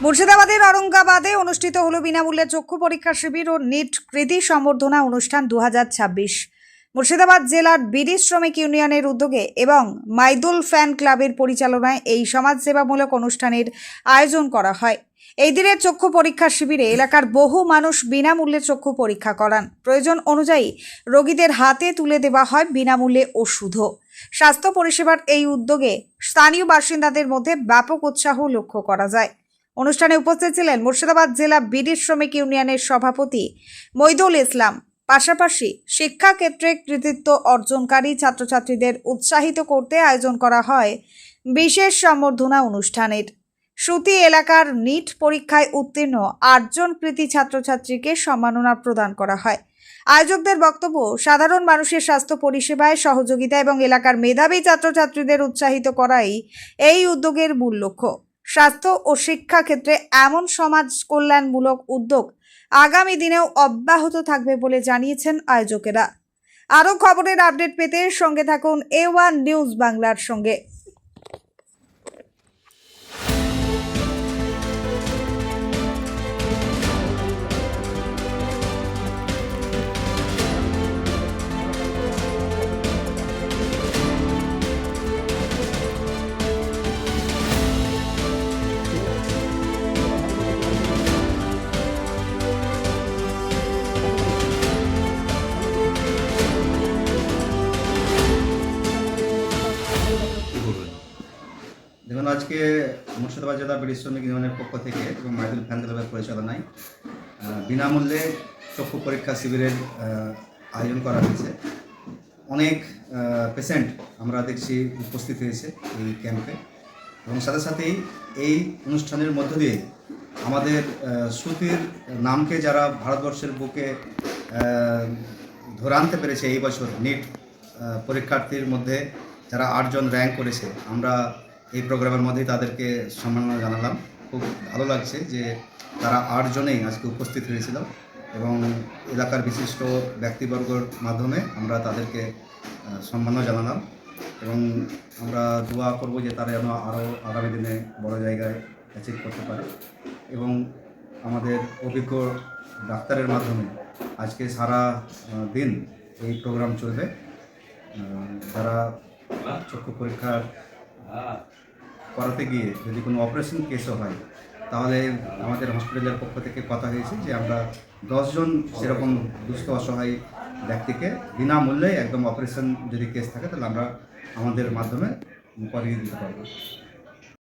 মুর্শিদাবাদের औरंगाबादে অনুষ্ঠিত হলো বিনামূল্যে চক্ষু পরীক্ষা শিবির ও নিট কৃতি সম্বর্ধনা অনুষ্ঠান 2026। মুর্শিদাবাদ জেলার বিডি শ্রমিক ইউনিয়নের উদ্যোগে এবং মাইদুল ফ্যান ক্লাবের পরিচালনায় এই সমাজসেবামূলক অনুষ্ঠানের আয়োজন করা হয়। এই দিনের চক্ষু পরীক্ষা শিবিরে এলাকার বহু মানুষ বিনামূল্যে চক্ষু পরীক্ষা করান। প্রয়োজন অনুযায়ী রোগীদের হাতে তুলে দেওয়া হয় বিনামূল্যে ওষুধও। স্বাস্থ্য পরিষেবার এই উদ্যোগে স্থানীয় বাসিন্দাদের মধ্যে ব্যাপক উৎসাহ লক্ষ্য করা যায়। অনুষ্ঠানে উপস্থিত ছিলেন মুর্শিদাবাদ জেলা বিডি শ্রমিক ইউনিয়নের সভাপতি মইদুল ইসলাম। পাশাপাশি শিক্ষাক্ষেত্রে কৃতিত্ব অর্জনকারী ছাত্রছাত্রীদের উৎসাহিত করতে আয়োজন করা হয় বিশেষ সম্বর্ধনা অনুষ্ঠানের। সুতি এলাকার নিট পরীক্ষায় উত্তীর্ণ 8 জন কৃতি ছাত্রছাত্রীকে সম্মাননা প্রদান করা হয়। আয়োজকদের বক্তব্য, সাধারণ মানুষের স্বাস্থ্য পরিষেবায় সহযোগিতা এবং এলাকার মেধাবী ছাত্রছাত্রীদের উৎসাহিত করাই এই উদ্যোগের মূল লক্ষ্য। স্বাস্থ্য ও শিক্ষা ক্ষেত্রে এমন সমাজ কল্যাণমূলক উদ্যোগ আগামী দিনেও অব্যাহত থাকবে বলে জানিয়েছেন আয়োজকেরা। আরও খবরের আপডেট পেতে সঙ্গে থাকুন A1 নিউজ বাংলার সঙ্গে। দেখুন, আজকে মুর্শিদাবাদ জেলা বিডি শ্রমিক ইউনিয়নের পক্ষ থেকে এবং মাইদুল ফ্যান ক্লাবের পরিচালনায় বিনামূল্যে চক্ষু পরীক্ষা শিবিরের আয়োজন করা হয়েছে। অনেক পেশেন্ট আমরা দেখছি উপস্থিত হয়েছে এই ক্যাম্পে, এবং সাথে সাথেই এই অনুষ্ঠানের মধ্য দিয়ে আমাদের সুতির নামকে যারা ভারতবর্ষের বুকে ধরে আনতে পেরেছে এই বছর নিট পরীক্ষার্থীর মধ্যে যারা 8 জন র্যাঙ্ক করেছে, আমরা এই প্রোগ্রামের মধ্যেই তাদেরকে সম্মাননা জানালাম। খুব ভালো লাগছে যে তারা 8 জনেই আজকে উপস্থিত হয়েছিল, এবং এলাকার বিশিষ্ট ব্যক্তিবর্গর মাধ্যমে আমরা তাদেরকে সম্মাননা জানালাম, এবং আমরা দোয়া করব যে তারা যেন আরও আগামী দিনে বড় জায়গায় অ্যাচিভ করতে পারে। এবং আমাদের অভিজ্ঞ ডাক্তারের মাধ্যমে আজকে সারা দিন এই প্রোগ্রাম চলবে। যারা চক্ষু পরীক্ষা করাতে গিয়ে যদি কোনো অপারেশন কেসও হয়, তাহলে আমাদের হসপিটালের পক্ষ থেকে কথা হয়েছে যে আমরা 10 জন সেরকম দুস্থ অসহায় ব্যক্তিকে বিনামূল্যে একদম অপারেশন যদি কেস থাকে তাহলে আমরা আমাদের মাধ্যমে করিয়ে দিতে পারবো।